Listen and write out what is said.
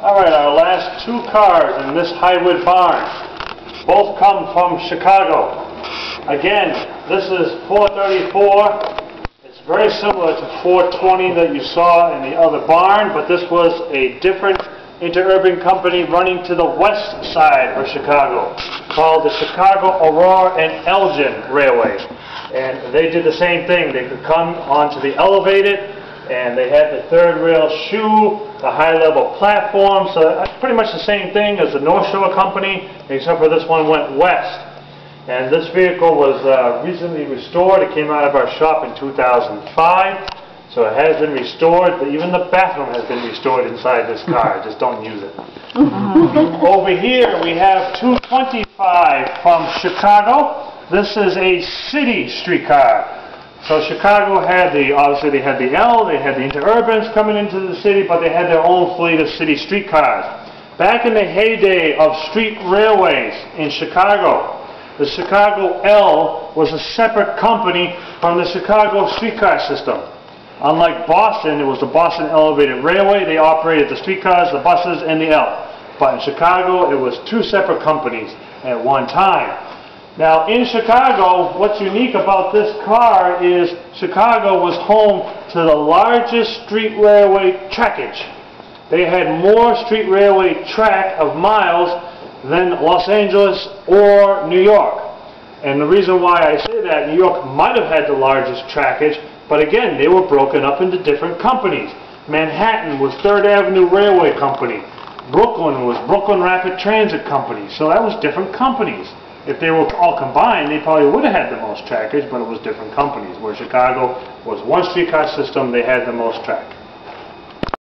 Alright, our last two cars in this Highwood barn. Both come from Chicago. Again, this is 434. It's very similar to 420 that you saw in the other barn, but this was a different interurban company running to the west side of Chicago, called the Chicago Aurora and Elgin Railway. And they did the same thing. They could come onto the elevated, and they had the third rail shoe, the high-level platform, so pretty much the same thing as the North Shore company, except for this one went west. And this vehicle was recently restored. It came out of our shop in 2005, so it has been restored. But even the bathroom has been restored inside this car. Just don't use it. Over here we have 225 from Chicago. This is a city streetcar. So Chicago had obviously they had the L, they had the Interurbans coming into the city, but they had their own fleet of city streetcars. Back in the heyday of street railways in Chicago, the Chicago L was a separate company from the Chicago streetcar system. Unlike Boston, it was the Boston Elevated Railway. They operated the streetcars, the buses, and the L. But in Chicago, it was two separate companies at one time. Now, in Chicago, what's unique about this car is Chicago was home to the largest street railway trackage. They had more street railway track of miles than Los Angeles or New York. And the reason why I say that, New York might have had the largest trackage, but again, they were broken up into different companies. Manhattan was Third Avenue Railway Company. Brooklyn was Brooklyn Rapid Transit Company. So that was different companies. If they were all combined, they probably would have had the most trackage, but it was different companies. Where Chicago was one streetcar system, they had the most track.